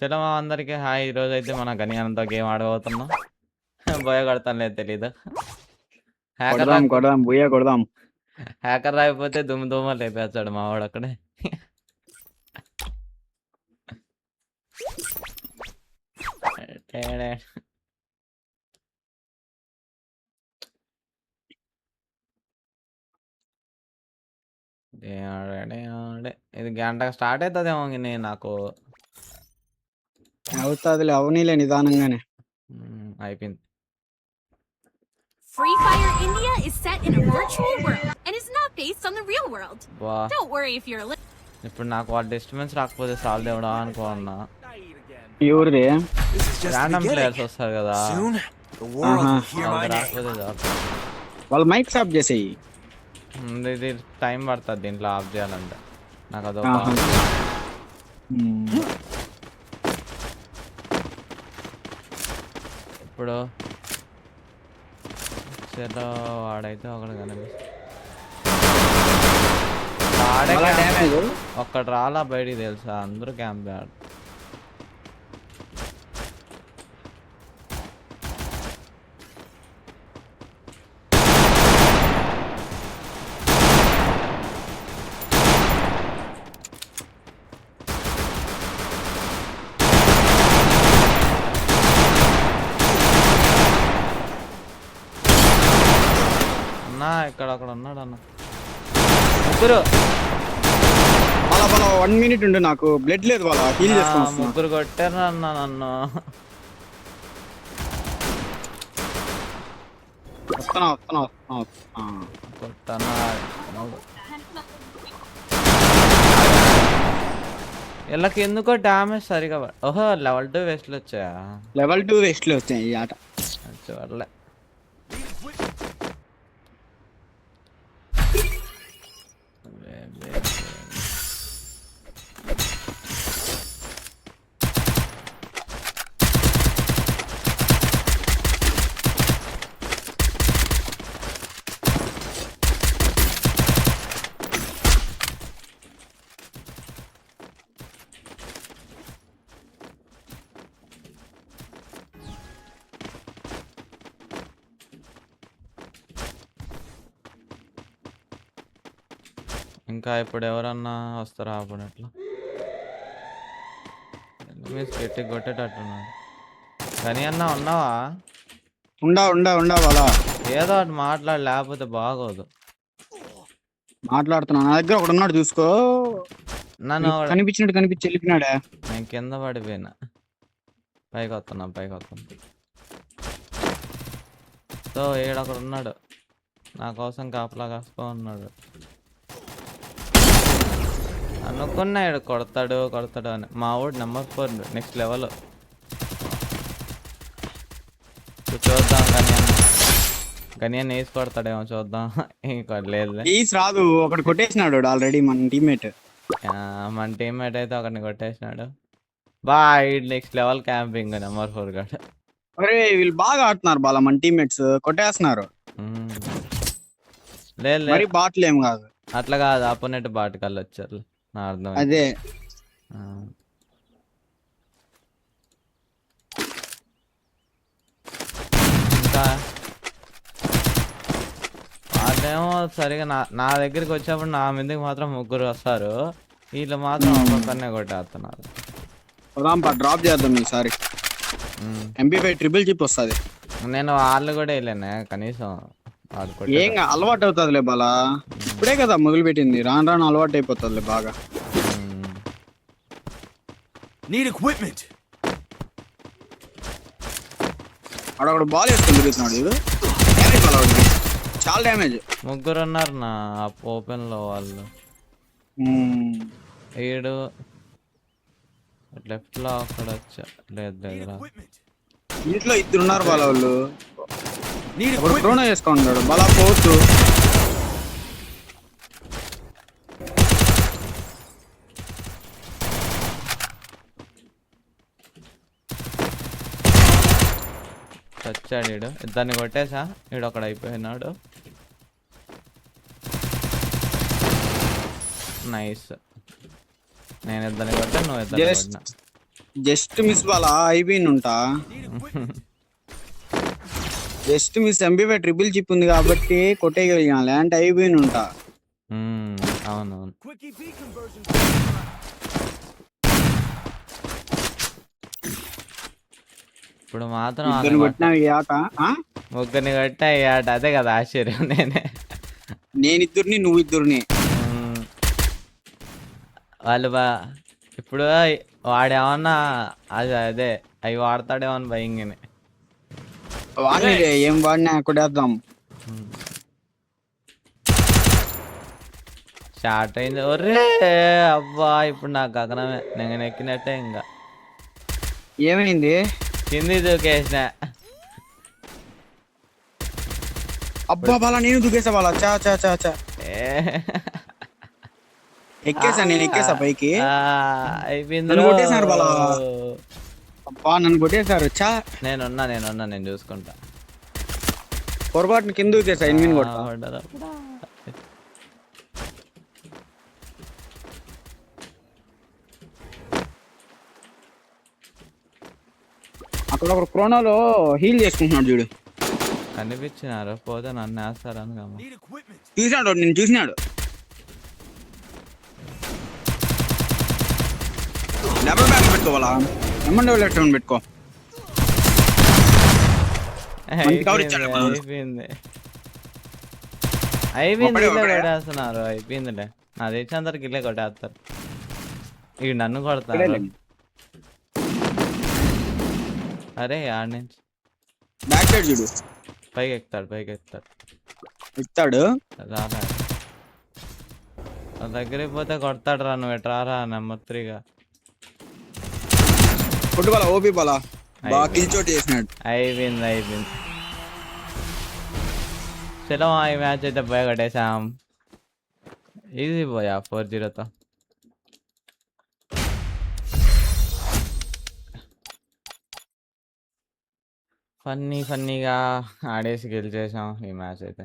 చలో అందరికి హాయ్. ఈరోజు అయితే మన గనియానంతో గేమ్ ఆడబోతున్నాం. బోయ కొడతాను లేదు తెలీదు. హ్యాకర్ కొడదాం రాకపోతే కొడదాం బుయ్య కొడదాం. హ్యాకర్ రాకపోతే దుమ్ము దుమ్మ లేపేస్తాడు మా వాడు అక్కడే. టేడే. ఇది గంట స్టార్ట్ అవుతుందేమో నేను నాకు అవుతాదిలే అవనీలే నిదానంగానే. అయిపోయింది. Free Fire India is set in a virtual world and is not based on the real world. వా Don't worry if you're a little. ఇప్పుడు నాకు వాటి డిస్టర్బెన్స్ రాకపోతే సాల్వ్ దేవుడా అనుకున్నా. ఎవరిది? ర్యాండమ్ ప్లేయర్స్ వస్తారు కదా, వాళ్ళకి రాకపోతే చాలు. వాళ్ళ మైక్ ఆఫ్ చేసేయి. ఇది టైం పడుతుంది దీంట్లో ఆఫ్ చేయాలంటే. నాకు అదొక ఇప్పుడు చలో వాడైతే ఒకటి కనిపిస్తుంది. ఒక్కటి రాలా బయటికి తెలుసా, అందరూ క్యాంప్ ఆడు. ఇక్కడ అక్కడ ఉన్నాడు అన్న. ముగ్గురు వాళ్ళ 1 minute ఉండు, నాకు బ్లడ్ లేదు. వాళ్ళ హీల్ చేసుకున్నా. ముగ్గురు కొట్టారు అన్న నన్ను. వస్తున్నా. కొట్టన్నా వీళ్ళకి ఎందుకో డ్యామేజ్ సరిగా ఓహో లెవెల్ 2 వేస్ట్లు వచ్చాయా? లెవెల్ 2 వేస్ట్లు వచ్చాయి ఈ ఆట. చూడలే. ఇంకా ఇప్పుడు ఎవరన్నా వస్తారా? అప్పుడు ఎట్లా గట్టి కొట్టేటట్టున్నాడు. కానీ అన్న ఉన్నావా? ఉండా వాళ్ళ ఏదో ఒకటి మాట్లాడు, లేకపోతే బాగోదు. మాట్లాడుతున్నా. నా దగ్గర ఒకడు ఉన్నాడు చూసుకో. నన్ను కనిపించినట్టు కనిపించి వెళ్ళిపోయినాడా? నేను కింద పడిపోయినా. పైకి వస్తున్నా. సో ఏడొకడు ఉన్నాడు నా కోసం కాపలా కాసుకో ఉన్నాడు. అనుకున్నాడు కొడతాడు అని. మా వాడు నెంబర్ 4 నెక్స్ట్ లెవెల్. చూద్దాం గనియన్ వేసి కొడతాడేమో చూద్దాం. ఇంకా లేదు రాదు. ఒకటి కొట్టేసినాడు ఆల్రెడీ మన టీమ్మేట్. అయితే ఒకరిని కొట్టేసినాడు. Boy next level camping number 4 గడ. అరే వీళ్ళు బాగా ఆడుతున్నారు బాల. మన టీమ్మేట్స్ కొట్టేస్తున్నారు. లేదు బాట్లు ఏం కాదు. అట్లా కాదు, అపోనెంట్ బాట్ కళ్ళు వచ్చారు. అర్థం అదే. ఇంకా అదేమో సరిగా నా దగ్గరికి వచ్చేప్పుడు నా మీదకి మాత్రం ముగ్గురు వస్తారు, వీళ్ళు మాత్రం ఒక్కొక్కరినే కొట్టేస్తున్నారు. డ్రాప్ చేద్దాం ఈసారి. MP5 ట్రిపుల్ చిప్ వస్తుంది. నేను వాళ్ళు కూడా వెళ్ళాను కనీసం. ఏం అలవాటు అవుతుందిలే బాలా. ఇప్పుడే కదా మొదలు పెట్టింది, రాను అలవాటు అయిపోతుందిలే బాగా. అక్కడ బాల్ వేసుకొని తిరుగుతున్నాడు ఇది. చాలా డ్యామేజ్. ముగ్గురు ఉన్నారు నా ఓపెన్ లో వాళ్ళు. ఏడు లెఫ్ట్ లో అక్కడ వచ్చా. లేదు ఇంట్లో 2 ఉన్నారు బాల. వాళ్ళు డ్రోన్ వేసుకున్నాడు బాలా. పోతు వచ్చాడు వీడు. ఇద్దరిని కొట్టేసా. వీడు ఒకడు అయిపోయినాడు. నైస్. నేను ఇద్దరిని కొట్టా, నువ్వు ఇద్దరిని కొట్టినా. జస్ట్ మిస్ బాలా అయిపోయింది ఉంటా. జస్ట్ మిస్ ఎంబీపై ట్రిపుల్ చిప్ ఉంది కాబట్టి కొట్టేయగలిగాం, లేదంటే అయిపోయింది ఉంటా. అవునవును. ఇప్పుడు మాత్రం ఇద్దరు కొట్టినా ఈ ఆట. ముగ్గురిని కొట్టా ఈ ఆట, అదే కదా ఆశ్చర్యం. నేనిద్దరిని నువ్వు ఇద్దరిని. వాళ్ళు ఇప్పుడు వాడేమన్నా అదే అవి వాడతాడేమన్నా భయంగానే. వాడిని ఏం వాడినా కొట్టేద్దాం. స్టార్ట్ అయింది. ఒర్రే అబ్బా, ఇప్పుడు నాకు గగనమే, నేను ఎక్కినట్టే. ఇంకా ఏమైంది? కింది దూకేసిన. అబ్బా బాలా, నేను దూకేసా బాలా. చా చా చా చా ఎక్కేసా, నేను ఎక్కేసా పైకి. అయిపోయింది. నన్ను కొట్టేశారు బాలా. అబ్బా నన్ను కొట్టేశారు. చా నేనున్నా నేను చూసుకుంటా. పొరపాటున కింద దూకేసా. ఎనిమిది కొట్టా. అక్కడ ఒక క్రోనాలో హీల్ చేసుకుంటున్నాడు చూడు. కనిపించినారు, పోతే నన్ను వేస్తారని కమ్మ. చూసినాడు, నేను చూసినాడు. డబుల్ బ్యాగ్ పెట్టుకోవాలా? డబుల్ పెట్టుకో. అయిపోయింది కొట్టేస్తున్నారు. అయిపోయిందిలే, నా తెచ్చి అందరికి ఇల్లే కొట్టేస్తారు. ఇవి నన్ను కొడతారు. అరే ఆడ నుంచి బ్యాక్ సైడ్ చూడు. పైకి ఎక్కుతాడు ఇస్తాడు. రారా దగ్గరికి పోతే కొడతాడు. రా నువ్వు ఎట్రారా నెంబర్ 3గా. కొట్టుకోవాలా? ఓపీ బాలా బాగా కిల్ చోటు చేసినాడు. అయిపోయింది. చలో ఈ మ్యాచ్ అయితే పోయి కొట్టేసాం. ఈజీ పోయా 4-0తో. ఫన్నీగా ఆడేసి గెలిచేసాం ఈ మ్యాచ్ అయితే.